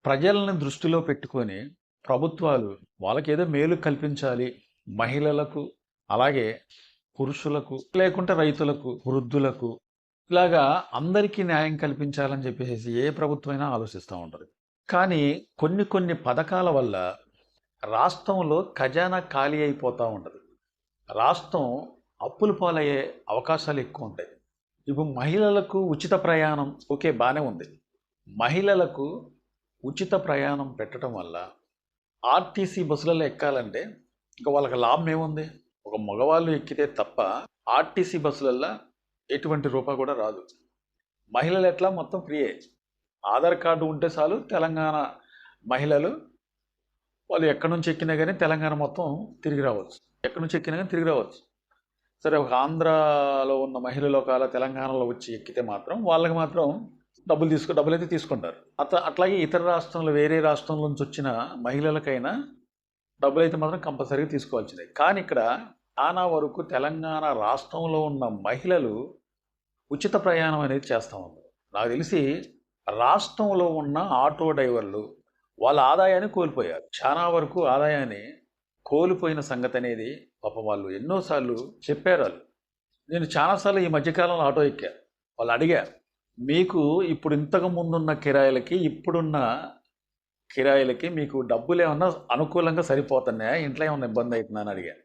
ప్రజలని దృష్టిలో పెట్టుకొని ప్రభుత్వాలు వాళ్ళకేదో మేలు కల్పించాలి. మహిళలకు, అలాగే పురుషులకు, లేకుంటే రైతులకు, వృద్ధులకు ఇలాగా అందరికీ న్యాయం కల్పించాలని చెప్పేసి ఏ ప్రభుత్వమైనా ఆలోచిస్తూ ఉంటది. కానీ కొన్ని కొన్ని పథకాల వల్ల రాష్ట్రంలో ఖజానా ఖాళీ అయిపోతూ ఉంటది. రాష్ట్రం అప్పుల పాలయ్యే అవకాశాలు ఎక్కువ ఉంటాయి. ఇప్పుడు మహిళలకు ఉచిత ప్రయాణం ఓకే బాగానే ఉంది. మహిళలకు ఉచిత ప్రయాణం పెట్టడం వల్ల ఆర్టీసీ బస్సులలో ఎక్కాలంటే ఇంకా వాళ్ళకి లాభం ఏముంది? ఒక మగవాళ్ళు ఎక్కితే తప్ప ఆర్టీసీ బస్సులల్లో ఎటువంటి రూపాయి కూడా రాదు. మహిళలు ఎట్లా మొత్తం ఫ్రీయే. ఆధార్ కార్డు ఉంటే చాలు తెలంగాణ మహిళలు వాళ్ళు ఎక్కడి నుంచి ఎక్కినా కానీ తెలంగాణ మొత్తం తిరిగి రావచ్చు. ఎక్కడి నుంచి ఎక్కినా కానీ తిరిగి రావచ్చు. సరే ఒక ఆంధ్రాలో ఉన్న మహిళలు ఒకవేళ తెలంగాణలో వచ్చి ఎక్కితే మాత్రం వాళ్ళకి మాత్రం డబ్బులు అయితే తీసుకుంటారు. అట్లాగే ఇతర రాష్ట్రంలో వేరే రాష్ట్రం నుంచి వచ్చిన మహిళలకైనా డబ్బులు అయితే మాత్రం కంపల్సరీగా తీసుకోవాల్సిందే. కానీ ఇక్కడ చాలా వరకు తెలంగాణ రాష్ట్రంలో ఉన్న మహిళలు ఉచిత ప్రయాణం అనేది చేస్తూ ఉన్నారు. నాకు తెలిసి రాష్ట్రంలో ఉన్న ఆటో డ్రైవర్లు వాళ్ళ ఆదాయాన్ని కోల్పోయారు. చాలా వరకు ఆదాయాన్ని కోల్పోయిన సంగతి అనేది పాపం వాళ్ళు ఎన్నోసార్లు చెప్పారు. వాళ్ళు నేను చాలాసార్లు ఈ మధ్యకాలంలో ఆటో ఎక్కా. వాళ్ళు అడిగారు, మీకు ఇప్పుడు ఇంతకు ముందున్న కిరాయిలకి ఇప్పుడున్న కిరాయిలకి మీకు డబ్బులు ఏమన్నా అనుకూలంగా సరిపోతున్నాయా, ఇంట్లో ఏమన్నా ఇబ్బంది అవుతుందా అని అడిగాను.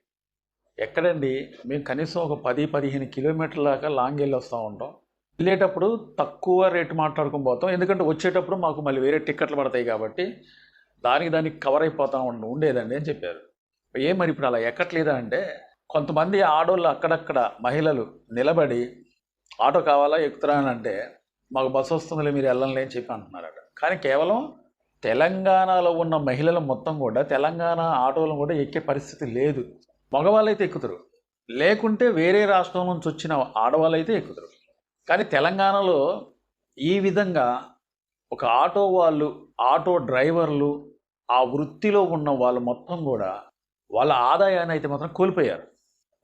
ఎక్కడండి, మేము కనీసం ఒక 10-15 కిలోమీటర్ల దాకా లాంగ్ వెళ్ళి వస్తూ ఉంటాం. వెళ్ళేటప్పుడు తక్కువ రేటు మాట్లాడుకొని పోతాం, ఎందుకంటే వచ్చేటప్పుడు మాకు మళ్ళీ వేరే టిక్కెట్లు పడతాయి కాబట్టి దానికి కవర్ అయిపోతూ ఉండేదండి అని చెప్పారు. మరి ఇప్పుడు అలా ఎక్కట్లేదా అంటే కొంతమంది ఆడోళ్ళు అక్కడక్కడ మహిళలు నిలబడి ఆటో కావాలా ఎక్కుతురా అని అంటే మాకు బస్సు వస్తుందిలే మీరు వెళ్ళంలే అని చెప్పి అంటున్నారట. కానీ కేవలం తెలంగాణలో ఉన్న మహిళలు మొత్తం కూడా తెలంగాణ ఆటోలను కూడా ఎక్కే పరిస్థితి లేదు. మగవాళ్ళు అయితే ఎక్కుతారు, లేకుంటే వేరే రాష్ట్రం నుంచి వచ్చిన ఆడవాళ్ళు అయితే ఎక్కుతారు. కానీ తెలంగాణలో ఈ విధంగా ఒక ఆటో వాళ్ళు, ఆటో డ్రైవర్లు, ఆ వృత్తిలో ఉన్న వాళ్ళు మొత్తం కూడా వాళ్ళ ఆదాయాన్ని అయితే మాత్రం కోల్పోయారు.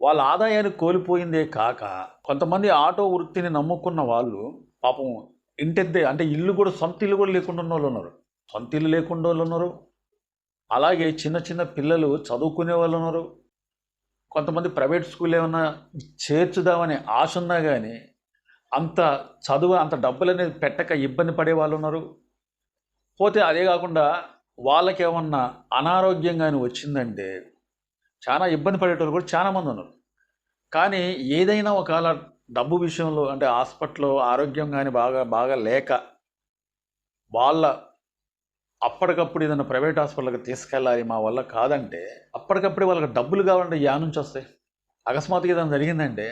వాళ్ళ ఆదాయాన్ని కోల్పోయిందే కాక కొంతమంది ఆటో వృత్తిని నమ్ముకున్న వాళ్ళు పాపం ఇంటెద్దే అంటే ఇల్లు కూడా సొంత ఇల్లు కూడా లేకుండా ఉన్న వాళ్ళు ఉన్నారు. సొంత ఇల్లు లేకుండా వాళ్ళు ఉన్నారు. అలాగే చిన్న చిన్న పిల్లలు చదువుకునే వాళ్ళు ఉన్నారు. కొంతమంది ప్రైవేట్ స్కూల్ ఏమన్నా చేర్చుదామని ఆశ ఉన్నా కానీ అంత చదువు అంత డబ్బులు అనేది పెట్టక ఇబ్బంది పడే వాళ్ళు ఉన్నారు. పోతే అదే కాకుండా వాళ్ళకి ఏమన్నా అనారోగ్యం కానీ వచ్చిందంటే చాలా ఇబ్బంది పడేటోళ్ళు కూడా చాలామంది ఉన్నారు. కానీ ఏదైనా ఒకవేళ డబ్బు విషయంలో అంటే హాస్పిటల్లో ఆరోగ్యం కానీ బాగా లేక వాళ్ళ అప్పటికప్పుడు ఏదైనా ప్రైవేట్ హాస్పిటల్కి తీసుకెళ్ళాలి మా వల్ల కాదంటే అప్పటికప్పుడే వాళ్ళకి డబ్బులు కావాలంటే యా నుంచి వస్తాయి? అకస్మాత్తుగా ఏదైనా జరిగిందంటే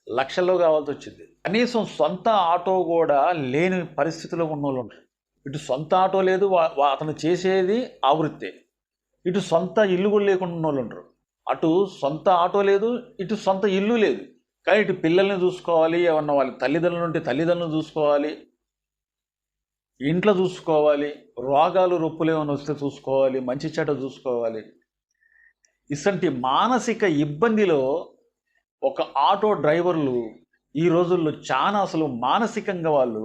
లక్షల్లో కావాల్సి వచ్చింది. కనీసం సొంత ఆటో కూడా లేని పరిస్థితిలో ఉన్న వాళ్ళు ఉంటారు. ఇటు సొంత ఆటో లేదు, అతను చేసేది ఆ వృత్తే. ఇటు సొంత ఇల్లు కూడా లేకుండా ఉన్న వాళ్ళు ఉంటారు. అటు సొంత ఆటో లేదు, ఇటు సొంత ఇల్లు లేదు. కానీ ఇటు పిల్లల్ని చూసుకోవాలి, ఏమన్నా వాళ్ళ తల్లిదండ్రులు ఉంటే తల్లిదండ్రులను చూసుకోవాలి, ఇంట్లో చూసుకోవాలి, రోగాలు రొప్పులు ఏమైనా వస్తే చూసుకోవాలి, మంచి చెడ్డ చూసుకోవాలి. ఇలాంటి మానసిక ఇబ్బందిలో ఒక ఆటో డ్రైవర్లు ఈ రోజుల్లో చాలా అసలు మానసికంగా వాళ్ళు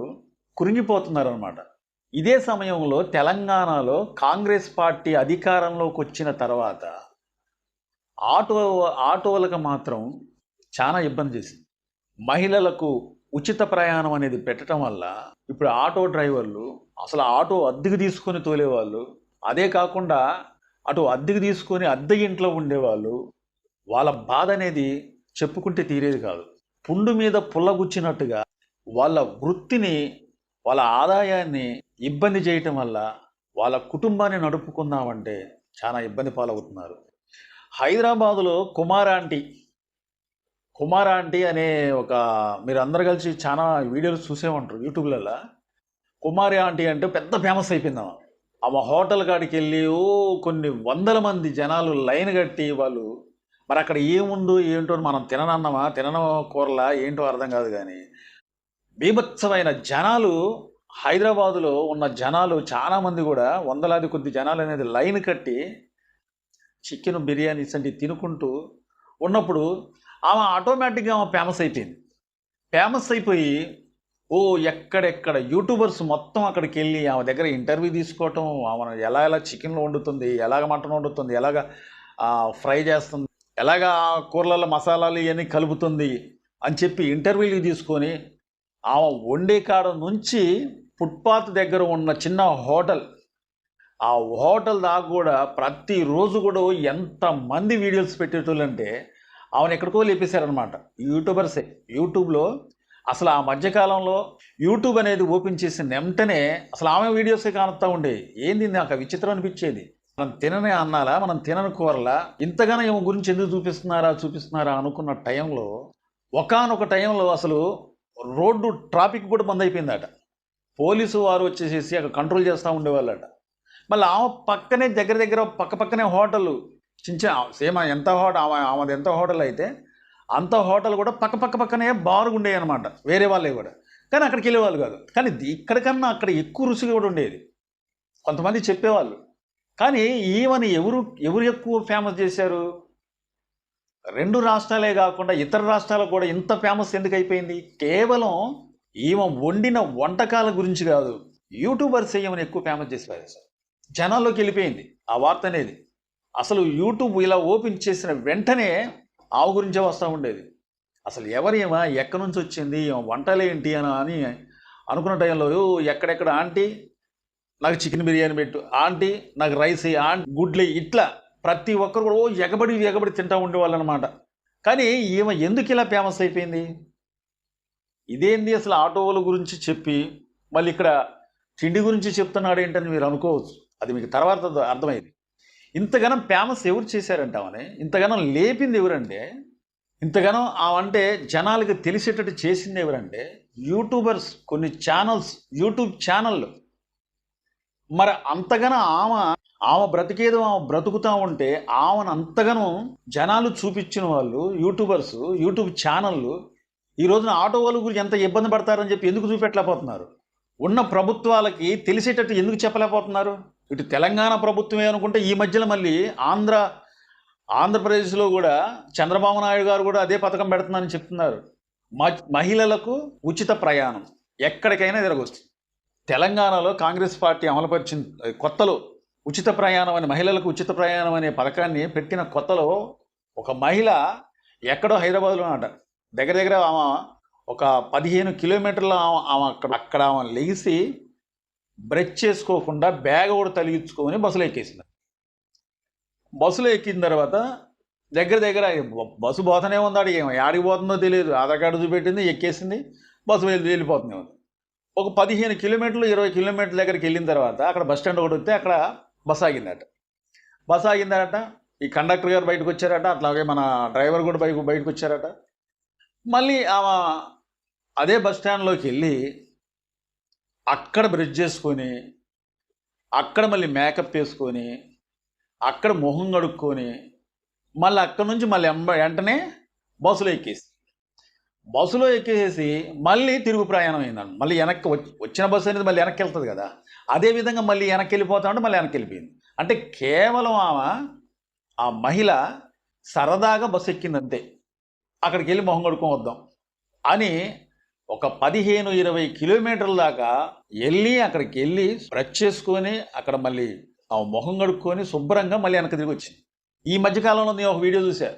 కురింగిపోతున్నారన్నమాట. ఇదే సమయంలో తెలంగాణలో కాంగ్రెస్ పార్టీ అధికారంలోకి వచ్చిన తర్వాత ఆటోలకు మాత్రం చాలా ఇబ్బంది చేసింది. మహిళలకు ఉచిత ప్రయాణం అనేది పెట్టడం వల్ల ఇప్పుడు ఆటో డ్రైవర్లు అసలు ఆటో అద్దెకు తీసుకొని తోలేవాళ్ళు, అదే కాకుండా అటు అద్దెకు తీసుకొని అద్దె ఇంట్లో ఉండేవాళ్ళు, వాళ్ళ బాధ అనేది చెప్పుకుంటే తీరేది కాదు. పుండు మీద పుల్లగుచ్చినట్టుగా వాళ్ళ వృత్తిని, వాళ్ళ ఆదాయాన్ని ఇబ్బంది చేయటం వల్ల వాళ్ళ కుటుంబాన్ని నడుపుకుందామంటే చాలా ఇబ్బంది పాలవుతున్నారు. హైదరాబాదులో కుమార్ ఆంటీ అనే ఒక మీరు అందరు కలిసి చాలా వీడియోలు చూసే ఉంటారు యూట్యూబ్లలో. కుమారి ఆంటీ అంటే పెద్ద ఫేమస్ అయిపోయింది. ఆమె హోటల్ కాడికి వెళ్ళి కొన్ని వందల మంది జనాలు లైన్ కట్టి వాళ్ళు మరి అక్కడ ఏముందో ఏంటో మనం తినన కూరలా ఏంటో అర్థం కాదు. కానీ బీభత్సమైన జనాలు, హైదరాబాదులో ఉన్న జనాలు చాలామంది కూడా వందలాది కొద్ది జనాలు అనేది లైన్ కట్టి చికెన్ బిర్యానీ ఇసంటి తినుకుంటూ ఉన్నప్పుడు ఆమె ఆటోమేటిక్గా ఫేమస్ అయిపోయింది. ఫేమస్ అయిపోయి ఓ ఎక్కడెక్కడ యూట్యూబర్స్ మొత్తం అక్కడికి వెళ్ళి ఆమె దగ్గర ఇంటర్వ్యూ తీసుకోవటం, ఆమె ఎలా ఎలా చికెన్లు వండుతుంది, ఎలాగ మటన్ వండుతుంది, ఎలాగ ఫ్రై చేస్తుంది, ఎలాగ కూరలలో మసాలాలు ఇవన్నీ కలుపుతుంది అని చెప్పి ఇంటర్వ్యూలు తీసుకొని ఆమె వండే కాడ నుంచి ఫుట్పాత్ దగ్గర ఉన్న చిన్న హోటల్, ఆ హోటల్ దాకా కూడా ప్రతిరోజు కూడా ఎంతమంది వీడియోస్ పెట్టేటోళ్ళంటే ఆమెను ఎక్కడికో లేపేశారనమాట యూట్యూబర్సే. యూట్యూబ్లో అసలు ఆ మధ్యకాలంలో యూట్యూబ్ అనేది ఓపెన్ చేసిన వెంటనే అసలు ఆమె వీడియోసే కానుతూ ఉండేవి. ఏంది నాకు విచిత్రం అనిపించేది. మనం తిననే అన్నారా, మనం తినని కూరలా, ఇంతగానో ఏమో గురించి ఎందుకు చూపిస్తున్నారా అనుకున్న టైంలో ఒకానొక టైంలో అసలు రోడ్డు ట్రాఫిక్ కూడా బంద్ అయిపోయిందట. పోలీసు వారు వచ్చేసేసి అక్కడ కంట్రోల్ చేస్తూ ఉండేవాళ్ళట. మళ్ళీ ఆమె పక్కనే దగ్గర పక్కనే హోటల్ చిన్న సేమ్ ఎంత హోటల్ ఆమెది ఎంత హోటల్ అయితే అంత హోటల్ కూడా పక్కనే బారుగా ఉండేవి అనమాట, వేరే వాళ్ళే కూడా. కానీ అక్కడికి వెళ్ళేవాళ్ళు కాదు. కానీ ఇక్కడికన్నా అక్కడ ఎక్కువ రుచిగా కూడా ఉండేది, కొంతమంది చెప్పేవాళ్ళు. కానీ ఈమెను ఎవరు ఎక్కువ ఫేమస్ చేశారు? 2 రాష్ట్రాలే కాకుండా ఇతర రాష్ట్రాలకు కూడా ఇంత ఫేమస్ ఎందుకు అయిపోయింది? కేవలం ఈమె వండిన వంటకాల గురించి కాదు, యూట్యూబర్స్ ఈమెను ఎక్కువ ఫేమస్ చేసేవారు. జనాల్లోకి వెళ్ళిపోయింది ఆ వార్త అనేది. అసలు యూట్యూబ్ ఇలా ఓపెన్ చేసిన వెంటనే ఆవు గురించే వస్తూ ఉండేది. అసలు ఎవరేమో ఎక్కడి నుంచి వచ్చింది, వంటలేంటి అని అనుకున్న టైంలో ఎక్కడెక్కడ ఆంటీ నాకు చికెన్ బిర్యానీ పెట్టు, ఆంటీ నాకు రైస్, ఆంటీ గుడ్లు, ఇట్లా ప్రతి ఒక్కరు కూడా ఎగబడి తింటూ ఉండేవాళ్ళు అనమాట. కానీ ఈమె ఎందుకు ఇలా ఫేమస్ అయిపోయింది? ఇదేంది అసలు ఆటోల గురించి చెప్పి మళ్ళీ ఇక్కడ తిండి గురించి చెప్తున్నాడు ఏంటని మీరు అనుకోవచ్చు. అది మీకు తర్వాత అర్థమైంది. ఇంతగానం ఫేమస్ ఎవరు చేశారంటామని, ఇంతగానం లేపింది ఎవరంటే, ఇంతగానం అంటే జనాలకి తెలిసేటట్టు చేసింది ఎవరంటే యూట్యూబర్స్, కొన్ని ఛానల్స్, యూట్యూబ్ ఛానళ్ళు. మరి అంతగానో ఆమె బ్రతికేదో ఆమె బ్రతుకుతూ ఉంటే ఆమెను అంతగానో జనాలు చూపించిన వాళ్ళు యూట్యూబర్స్, యూట్యూబ్ ఛానళ్ళు ఈ రోజున ఆటో వాళ్ళ గురించి ఎంత ఇబ్బంది పడతారని చెప్పి ఎందుకు చూపెట్టలేకపోతున్నారు? ఉన్న ప్రభుత్వాలకి తెలిసేటట్టు ఎందుకు చెప్పలేకపోతున్నారు? ఇటు తెలంగాణ ప్రభుత్వమే అనుకుంటే ఈ మధ్యలో మళ్ళీ ఆంధ్రప్రదేశ్లో కూడా చంద్రబాబు నాయుడు గారు కూడా అదే పథకం పెడుతున్నారని చెప్తున్నారు. మహిళలకు ఉచిత ప్రయాణం ఎక్కడికైనా తిరగొచ్చు. తెలంగాణలో కాంగ్రెస్ పార్టీ అమలుపరిచిన కొత్తలో ఉచిత ప్రయాణం అని, మహిళలకు ఉచిత ప్రయాణం అనే పథకాన్ని పెట్టిన కొత్తలో ఒక మహిళ ఎక్కడో హైదరాబాద్లో అట దగ్గర ఆమె ఒక 15 కిలోమీటర్ల ఆమె అక్కడ ఆమె లేచి బ్రష్ చేసుకోకుండా బ్యాగ్ కూడా తలిగించుకొని బస్సులో ఎక్కేసింది. బస్సులో ఎక్కిన తర్వాత దగ్గర బస్సు పోతూనే ఉంది. యాడికి పోతుందో తెలియదు, ఆధార్ కార్డు చూపెట్టింది, ఎక్కేసింది, బస్సు వెళ్ళిపోతూనే ఉంది. ఒక 15 కిలోమీటర్లు 20 కిలోమీటర్ల దగ్గరికి వెళ్ళిన తర్వాత అక్కడ బస్ స్టాండ్ ఒకటి వస్తే అక్కడ బస్సు ఆగిందట. ఈ కండక్టర్ గారు బయటకు వచ్చారట, అట్లాగే మన డ్రైవర్ కూడా బయటకు వచ్చారట. మళ్ళీ ఆమె అదే బస్ స్టాండ్లోకి వెళ్ళి అక్కడ బ్రష్ చేసుకొని, అక్కడ మళ్ళీ మేకప్ వేసుకొని, అక్కడ మొహం కడుక్కొని, మళ్ళీ అక్కడ నుంచి మళ్ళీ వెంటనే బస్సులో ఎక్కేసేసి మళ్ళీ తిరుగు ప్రయాణం అయిందండి. మళ్ళీ వెనక్కి వచ్చిన బస్సు అనేది మళ్ళీ వెనక్కి వెళ్తుంది కదా, అదేవిధంగా మళ్ళీ వెనక్కి వెళ్ళిపోతా ఉంటే మళ్ళీ వెనక్కి వెళ్ళిపోయింది. అంటే కేవలం ఆ మహిళ సరదాగా బస్సు ఎక్కిందంతే, అక్కడికి వెళ్ళి మొహం కడుక్కొని వద్దాం అని ఒక 15-20 కిలోమీటర్ల దాకా అక్కడికి వెళ్ళి బ్రష్ చేసుకొని అక్కడ మళ్ళీ ఆ మొహం కడుక్కొని శుభ్రంగా మళ్ళీ వెనక్కి తిరిగి వచ్చింది. ఈ మధ్యకాలంలో నేను ఒక వీడియో చూసా.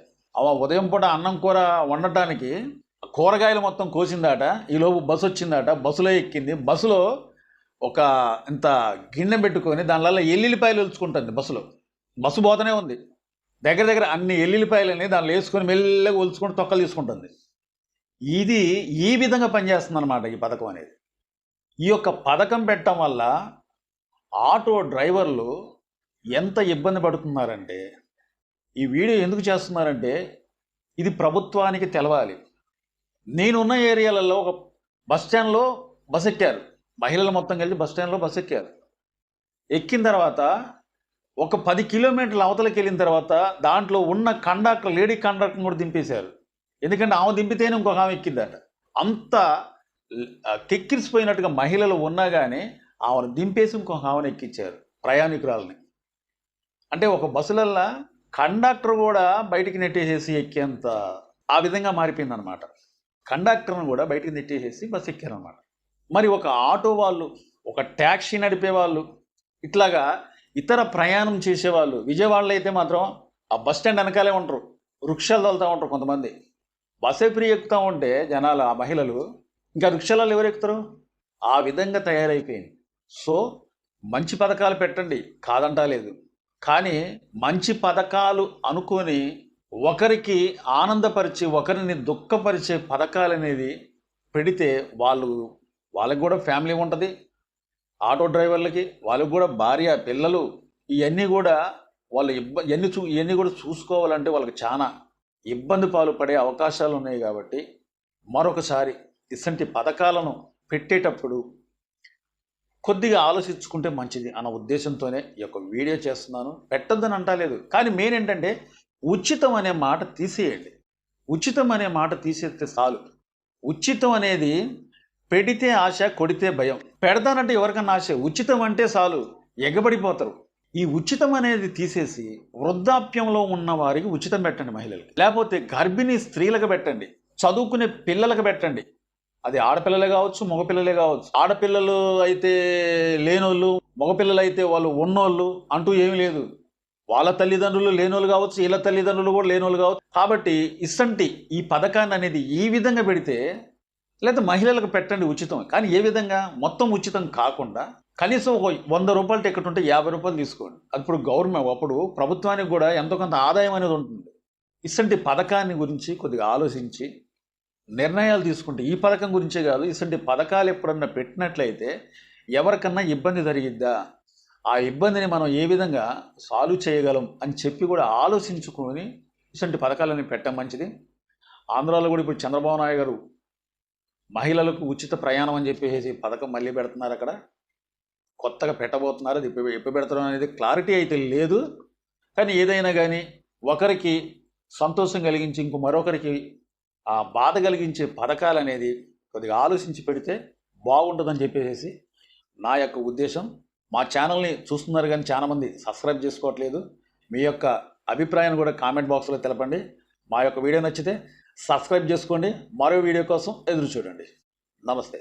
ఉదయం పూట అన్నం కూర వండటానికి కూరగాయలు మొత్తం కోసిందాట, ఈలోపు బస్సు వచ్చిందాట, బస్సులో ఎక్కింది. బస్సులో ఒక ఇంత గిన్నె పెట్టుకొని దానివల్ల ఎల్లుల్లిపాయలు ఒలుచుకుంటుంది. బస్సు పోతూనే ఉంది, దగ్గర అన్ని ఎల్లుల్లిపాయలని దానిలో వేసుకొని మెల్లగా ఒలుచుకుంటూ తొక్కలు తీసుకుంటుంది. ఇది ఈ విధంగా పనిచేస్తుంది అనమాట ఈ పథకం అనేది. ఈ యొక్క పథకం పెట్టడం వల్ల ఆటో డ్రైవర్లు ఎంత ఇబ్బంది పడుతున్నారంటే, ఈ వీడియో ఎందుకు చేస్తున్నారంటే ఇది ప్రభుత్వానికి తెలవాలి. నేనున్న ఏరియాలలో ఒక బస్ స్టాండ్లో బస్ ఎక్కారు, మహిళలు మొత్తం కలిసి బస్ స్టాండ్లో బస్ ఎక్కారు. ఎక్కిన తర్వాత ఒక 10 కిలోమీటర్ల అవతలకి వెళ్ళిన తర్వాత దాంట్లో ఉన్న లేడీ కండక్టర్ కూడా దింపేశారు. ఎందుకంటే ఆమె దింపితేనే ఇంకొక ఆమె ఎక్కిందట. అంత కెక్కిరిసిపోయినట్టుగా మహిళలు ఉన్నా కానీ ఆమెను దింపేసి ఇంకొక ఆమెను ఎక్కించారు, ప్రయాణికురాలని. అంటే ఒక బస్సులల్లో కండక్టర్ కూడా బయటికి నెట్టేసేసి ఎక్కేంత ఆ విధంగా మారిపోయిందనమాట. కండక్టర్ను కూడా బయటికి నెట్టేసేసి బస్సు ఎక్కారనమాట. మరి ఒక ఆటో వాళ్ళు, ఒక ట్యాక్సీ నడిపే వాళ్ళు, ఇట్లాగా ఇతర ప్రయాణం చేసేవాళ్ళు విజయవాడలో అయితే మాత్రం ఆ బస్ స్టాండ్ వెనకాలే ఉంటారు, రిక్షాలు తోలుతూ ఉంటారు కొంతమంది. బస్సే ఫ్రీ ఎక్కుతూ ఉంటే జనాలు, ఆ మహిళలు, ఇంకా రిక్షాలలో ఎవరు ఎక్కుతారు? ఆ విధంగా తయారైపోయింది. సో మంచి పథకాలు పెట్టండి, కాదంటలేదు. కానీ మంచి పథకాలు అనుకొని ఒకరికి ఆనందపరిచి ఒకరిని దుఃఖపరిచే పథకాలు అనేది పెడితే వాళ్ళకి కూడా ఫ్యామిలీ ఉంటుంది. ఆటో డ్రైవర్లకి వాళ్ళకి కూడా భార్య పిల్లలు ఇవన్నీ కూడా వాళ్ళు ఇవన్నీ కూడా చూసుకోవాలంటే వాళ్ళకి చాలా ఇబ్బంది పాలు పడే అవకాశాలు ఉన్నాయి. కాబట్టి మరొకసారి ఇలాంటి పథకాలను పెట్టేటప్పుడు కొద్దిగా ఆలోచించుకుంటే మంచిది అన్న ఉద్దేశంతోనే ఈ యొక్క వీడియో చేస్తున్నాను. పెట్టొద్దని అంటలేదు, కానీ మెయిన్ ఏంటంటే ఉచితం అనే మాట తీసేయండి. ఉచితం అనే మాట తీసేస్తే చాలు. ఉచితం అనేది పెడితే ఆశ, కొడితే భయం. పెడతానంటే ఎవరికన్నా ఆశ, ఉచితం అంటే చాలు ఎగబడిపోతారు. ఈ ఉచితం అనేది తీసేసి వృద్ధాప్యంలో ఉన్న వారికి ఉచితం పెట్టండి మహిళలకి, లేకపోతే గర్భిణీ స్త్రీలకు పెట్టండి, చదువుకునే పిల్లలకు పెట్టండి. అది ఆడపిల్లలే కావచ్చు, మగపిల్లలే కావచ్చు. ఆడపిల్లలు అయితే లేనోళ్ళు, మగపిల్లలు అయితే వాళ్ళు ఉన్నోళ్ళు అంటూ ఏమీ లేదు. వాళ్ళ తల్లిదండ్రులు లేనోళ్ళు కావచ్చు, వీళ్ళ తల్లిదండ్రులు కూడా లేనోళ్ళు కావచ్చు. కాబట్టి ఇసంటి ఈ పథకాన్ని అనేది ఈ విధంగా పెడితే, లేదా మహిళలకు పెట్టండి ఉచితం. కానీ ఏ విధంగా? మొత్తం ఉచితం కాకుండా కనీసం ఒక 100 రూపాయలు టికెట్ ఉంటే 50 రూపాయలు తీసుకోండి. అప్పుడు ప్రభుత్వానికి కూడా ఎంతో కొంత ఆదాయం అనేది ఉంటుంది. ఇసంటి పథకాన్ని గురించి కొద్దిగా ఆలోచించి నిర్ణయాలు తీసుకుంటే, ఈ పథకం గురించే కాదు, ఇసంటి పథకాలు ఎప్పుడన్నా పెట్టినట్లయితే ఎవరికన్నా ఇబ్బంది జరిగిద్దా, ఆ ఇబ్బందిని మనం ఏ విధంగా సాల్వ్ చేయగలం అని చెప్పి కూడా ఆలోచించుకొని ఇసంటి పథకాలని పెట్టడం మంచిది. ఆంధ్రాలో కూడా ఇప్పుడు చంద్రబాబు నాయుడు గారు మహిళలకు ఉచిత ప్రయాణం అని చెప్పేసి పథకం మళ్ళీ పెడుతున్నారు. అక్కడ కొత్తగా పెట్టబోతున్నారు. అది ఎప్పుడు పెడతారు అనేది క్లారిటీ అయితే లేదు. కానీ ఏదైనా కానీ ఒకరికి సంతోషం కలిగించి మరొకరికి ఆ బాధ కలిగించే పథకాలు అనేది కొద్దిగా ఆలోచించి పెడితే బాగుంటుందని చెప్పేసి నా యొక్క ఉద్దేశం. మా ఛానల్ని చూస్తున్నారు కానీ చాలామంది సబ్స్క్రైబ్ చేసుకోవట్లేదు. మీ యొక్క అభిప్రాయాన్ని కూడా కామెంట్ బాక్స్లో తెలపండి. మా యొక్క వీడియో నచ్చితే సబ్స్క్రైబ్ చేసుకోండి. మరో వీడియో కోసం ఎదురు చూడండి. నమస్తే.